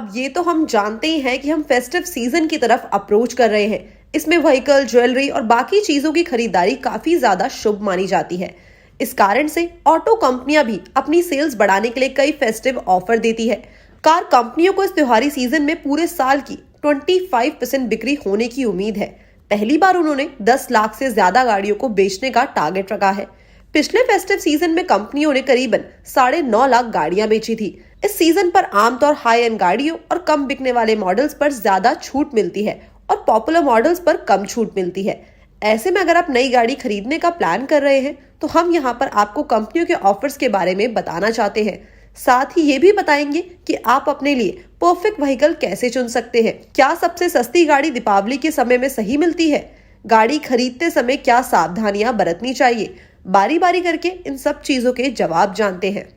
अब ये तो हम जानते ही हैं कि हम फेस्टिव सीजन की तरफ अप्रोच कर रहे हैं। इसमें व्हीकल, ज्वेलरी और बाकी चीजों की खरीदारी काफी ज्यादा शुभ मानी जाती है। इस कारण से ऑटो कंपनियां भी अपनी सेल्स बढ़ाने के लिए कई फेस्टिव ऑफर देती है। कार कंपनियों को इस त्योहारी सीजन में पूरे साल की 25% बिक्री होने की उम्मीद है। पहली बार उन्होंने 10 लाख से ज्यादा गाड़ियों को बेचने का टारगेट रखा है। पिछले फेस्टिव सीजन में कंपनियों ने करीबन 9.5 लाख गाड़ियां बेची थी। इस सीजन पर आमतौर हाई एंड गाड़ियों और कम बिकने वाले मॉडल्स पर ज्यादा छूट मिलती है और पॉपुलर मॉडल्स पर कम छूट मिलती है। ऐसे में अगर आप नई गाड़ी खरीदने का प्लान कर रहे हैं तो हम यहाँ पर आपको कंपनियों के ऑफर्स के बारे में बताना चाहते हैं। साथ ही ये भी बताएंगे कि आप अपने लिए परफेक्ट व्हीकल कैसे चुन सकते हैं। क्या सबसे सस्ती गाड़ी दीपावली के समय में सही मिलती है? गाड़ी खरीदते समय क्या सावधानियां बरतनी चाहिए? बारी बारी करके इन सब चीजों के जवाब जानते हैं।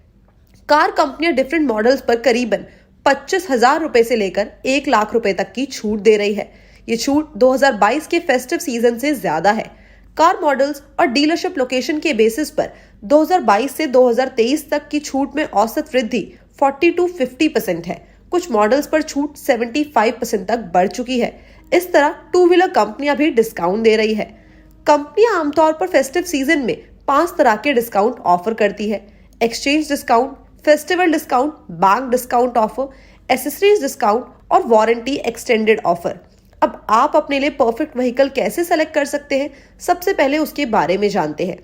कार कंपनियां डिफरेंट मॉडल्स पर करीबन 25,000 रुपए से लेकर 1 लाख रुपए तक की छूट दे रही है। ये छूट 2022 के फेस्टिव सीजन से ज्यादा है। कार मॉडल्स और डीलरशिप लोकेशन के बेसिस पर 2022 से 2023 तक की छूट में औसत वृद्धि 40 to 50% है। कुछ मॉडल्स पर छूट 75% तक बढ़ चुकी है। इस तरह टू व्हीलर कंपनियां भी डिस्काउंट दे रही है। कंपनियां आमतौर पर फेस्टिव सीजन में 5 तरह के डिस्काउंट ऑफर करती है: exchange discount, festival discount, bank discount offer, accessories discount और वारंटी एक्सटेंडेड ऑफर। अब आप अपने लिए परफेक्ट व्हीकल कैसे सेलेक्ट कर सकते हैं, सबसे पहले उसके बारे में जानते हैं।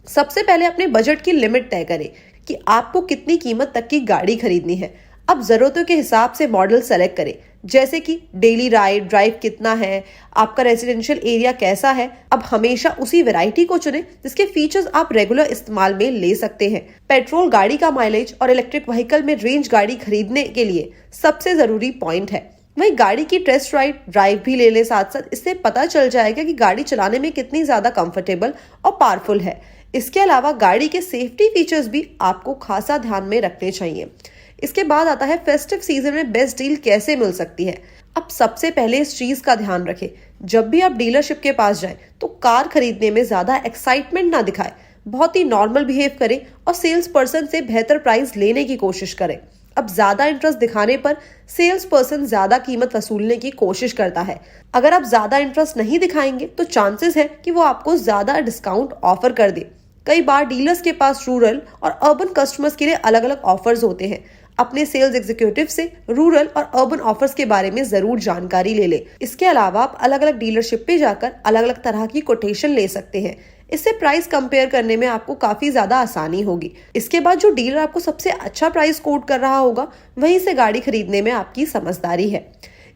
सबसे पहले अपने बजट की लिमिट तय करें कि आपको कितनी कीमत तक की गाड़ी खरीदनी है। अब जरूरतों के हिसाब से मॉडल सेलेक्ट करें, जैसे कि डेली राइड ड्राइव कितना है, आपका रेजिडेंशियल एरिया कैसा है। अब हमेशा उसी वैरायटी को चुनें जिसके फीचर्स आप रेगुलर इस्तेमाल में ले सकते हैं। पेट्रोल गाड़ी का माइलेज और इलेक्ट्रिक व्हीकल में रेंज गाड़ी खरीदने के लिए सबसे जरूरी पॉइंट है। वहीं गाड़ी की टेस्ट राइड ड्राइव भी ले ले साथ साथ, इससे पता चल जाएगा कि गाड़ी चलाने में कितनी ज्यादा कंफर्टेबल और पावरफुल है। इसके अलावा गाड़ी के सेफ्टी फीचर्स भी आपको खासा ध्यान में रखने चाहिए। इसके बाद आता है फेस्टिव सीजन में बेस्ट डील कैसे मिल सकती है। अब सबसे पहले इस चीज का ध्यान रखें, जब भी आप डीलरशिप के पास जाएं तो कार खरीदने में ज्यादा एक्साइटमेंट ना दिखाएं, बहुत ही नॉर्मल बिहेव करें और सेल्स पर्सन से बेहतर प्राइस लेने की कोशिश करें। अब ज्यादा इंटरेस्ट दिखाने पर सेल्स पर्सन ज्यादा कीमत वसूलने की कोशिश करता है। अगर आप ज्यादा इंटरेस्ट नहीं दिखाएंगे तो चांसेस है कि वो आपको ज्यादा डिस्काउंट ऑफर कर दे। कई बार डीलर्स के पास रूरल और अर्बन कस्टमर्स के लिए अलग अलग ऑफर्स होते हैं। अपने सेल्स एग्जीक्यूटिव से रूरल और अर्बन ऑफर्स के बारे में जरूर जानकारी ले ले। इसके अलावा आप अलग अलग डीलरशिप पे जाकर अलग अलग तरह की कोटेशन ले सकते हैं। इससे प्राइस कंपेयर करने में आपको काफी ज्यादा आसानी होगी। इसके बाद जो डीलर आपको सबसे अच्छा प्राइस कोट कर रहा होगा, वहीं से गाड़ी खरीदने में आपकी समझदारी है।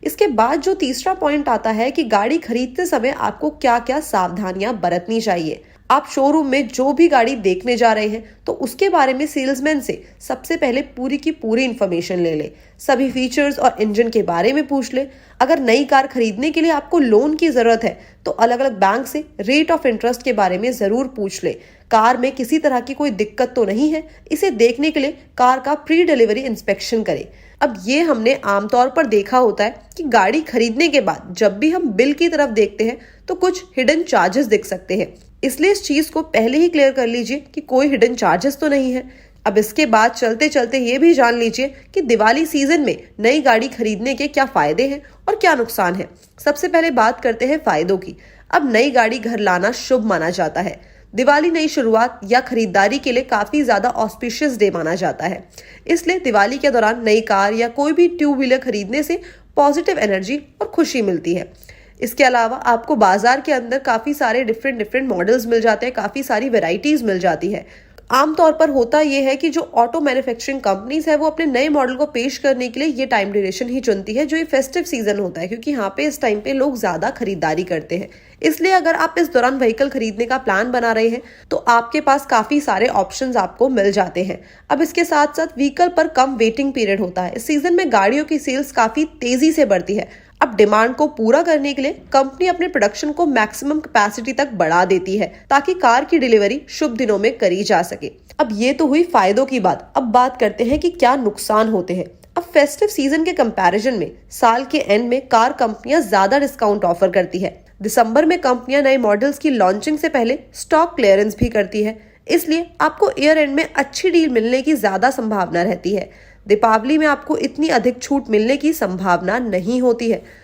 इसके बाद जो तीसरा पॉइंट आता है कि गाड़ी खरीदते समय आपको क्या क्या सावधानियां बरतनी चाहिए। आप शोरूम में जो भी गाड़ी देखने जा रहे हैं तो उसके बारे में सेल्समैन से सबसे पहले पूरी की पूरी इंफॉर्मेशन ले ले। सभी फीचर्स और इंजन के बारे में पूछ ले। अगर नई कार खरीदने के लिए आपको लोन की जरूरत है तो अलग अलग बैंक से रेट ऑफ इंटरेस्ट के बारे में जरूर पूछ ले। कार में किसी तरह की कोई दिक्कत तो नहीं है, इसे देखने के लिए कार का प्री डिलीवरी इंस्पेक्शन करें। अब ये हमने आमतौर पर देखा होता है कि गाड़ी खरीदने के बाद जब भी हम बिल की तरफ देखते हैं तो कुछ हिडन चार्जेस दिख सकते हैं, इसलिए इस चीज को पहले ही क्लियर कर लीजिए कि कोई हिडन चार्जेस तो नहीं है। अब इसके बाद चलते चलते ये भी जान लीजिए कि दिवाली सीजन में नई गाड़ी खरीदने के क्या फायदे हैं और क्या नुकसान है। सबसे पहले बात करते हैं फायदों की। अब नई गाड़ी घर लाना शुभ माना जाता है। दिवाली नई शुरुआत या खरीदारी के लिए काफी ज्यादा ऑस्पिशियस डे माना जाता है। इसलिए दिवाली के दौरान नई कार या कोई भी टू व्हीलर खरीदने से पॉजिटिव एनर्जी और खुशी मिलती है। इसके अलावा आपको बाजार के अंदर काफी सारे डिफरेंट मॉडल्स मिल जाते हैं, काफी सारी वेराइटीज मिल जाती है। आमतौर पर होता यह है कि जो ऑटो मैन्युफैक्चरिंग कंपनीज है वो अपने नए मॉडल को पेश करने के लिए ये टाइम ड्यूरेशन ही चुनती है जो ये फेस्टिव सीजन होता है, क्योंकि यहाँ पे इस टाइम पे लोग ज्यादा खरीदारी करते हैं। इसलिए अगर आप इस दौरान व्हीकल खरीदने का प्लान बना रहे हैं तो आपके पास काफी सारे ऑप्शंस आपको मिल जाते हैं। अब इसके साथ साथ व्हीकल पर कम वेटिंग पीरियड होता है। इस सीजन में गाड़ियों की सेल्स काफी तेजी से बढ़ती है। अब डिमांड को पूरा करने के लिए कंपनी अपने प्रोडक्शन को मैक्सिमम कैपेसिटी तक बढ़ा देती है ताकि कार की डिलीवरी शुभ दिनों में करी जा सके। अब ये तो हुई फायदों की बात। अब बात करते हैं कि क्या नुकसान होते हैं। अब फेस्टिव सीजन के कंपैरिजन में साल के एंड में कार कंपनियां ज्यादा डिस्काउंट ऑफर करती है। दिसंबर में कंपनियां नए मॉडल्स की लॉन्चिंग से पहले स्टॉक क्लियरेंस भी करती है, इसलिए आपको ईयर एंड में अच्छी डील मिलने की ज्यादा संभावना रहती है। दीपावली में आपको इतनी अधिक छूट मिलने की संभावना नहीं होती है।